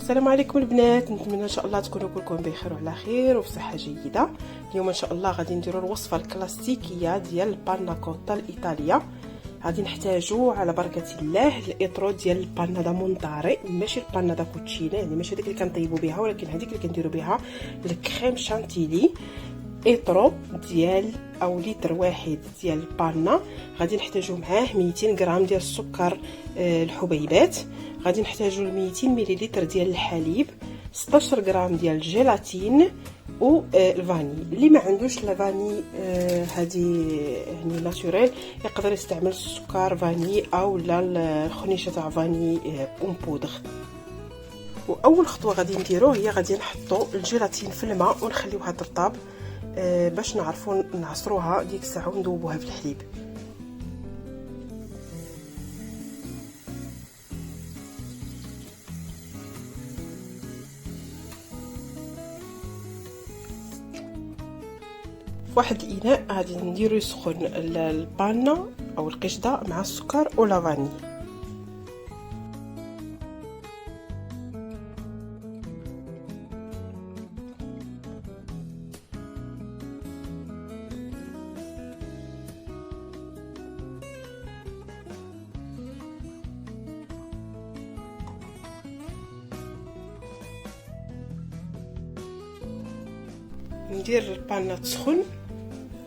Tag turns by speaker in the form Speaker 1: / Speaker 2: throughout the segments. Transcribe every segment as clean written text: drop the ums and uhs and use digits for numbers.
Speaker 1: السلام عليكم البنات، نتمنى ان شاء الله تكونوا كلكم بخير وعلى خير وفي صحه جيده. اليوم ان شاء الله غادي نديروا الوصفه الكلاسيكيه ديال البانا كوتا الايطاليه. غادي نحتاجوا على بركه الله الايطرو ديال البانا دا مونتاري، ماشي البانا دا كوتشينا، يعني ماشي ديك اللي كنطيبوا بها، ولكن هذيك اللي كنديروا بها الكريم شانتيلي. ايطرو ديال او لتر واحد ديال البانا. غادي نحتاجوا معاه 200 غرام ديال السكر الحبيبات. غادي نحتاجوا 200 مليلتر ديال الحليب، 16 غرام ديال الجيلاتين و الفاني. اللي ما عندوش لافاني هذه يعني ناتوريل يقدر يستعمل السكر فاني او لا الخنيشه تاع فاني اون بودغ. واول خطوه غادي نديروه هي غادي نحطوا الجيلاتين في الماء ونخليوها ترطب باش نعرفوا نعصروها ديك الساعه وندوبوها في الحليب. في واحد الاناء غادي نديرو يسخن البانا او القشده مع السكر ولا فاني. ندير البانا تسخن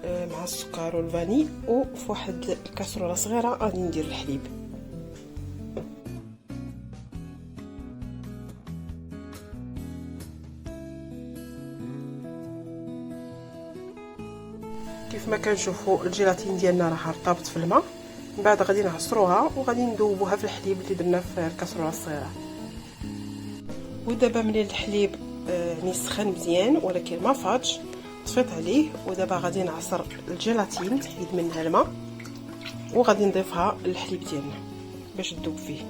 Speaker 1: مع السكر والفاني، وفي واحد الكاسرونه صغيره غادي ندير الحليب. كيف ما كنشوفوا الجيلاتين ديالنا راه ارتبط في الماء، من بعد غادي نعصروها وغادي ندوبوها في الحليب اللي درنا في الكاسرونه الصغيره. ودابا ملي الحليب يعني سخن مزيان ولكن ما فاضش، طفيت عليه. ودابا غادي نعصر الجيلاتين نحيد منها الماء وغادي نضيفها للحليب ديالنا باش تذوب فيه.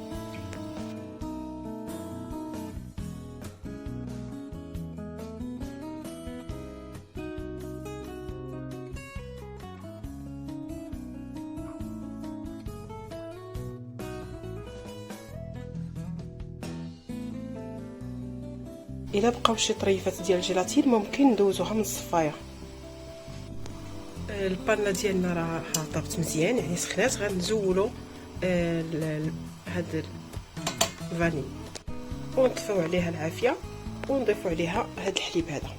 Speaker 1: الا بقاو شي طريفات ديال الجيلاتين ممكن ندوزوها من الصفايه. البانا ديالنا راه طابت مزيان يعني سخنات. غنزولوا هاد الفاني ونطفيو عليها العافيه ونضيفوا عليها هاد الحليب هذا.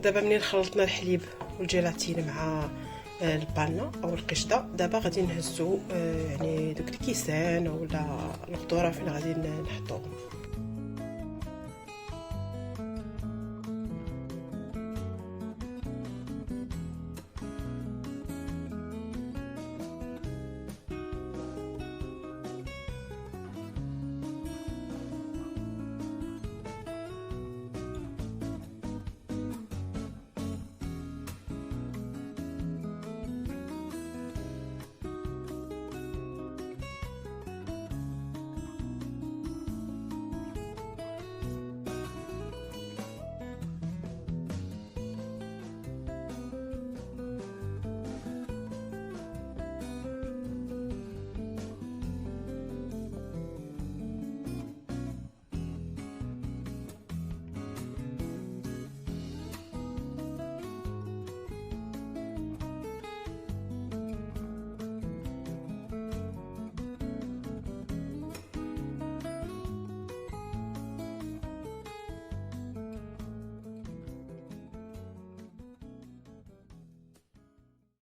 Speaker 1: دابا منين خلطنا الحليب والجيلاتين مع البانا او القشده، دابا غادي نهزو يعني دوك الكيسان ولا القدوره فين غادي نحطوهم.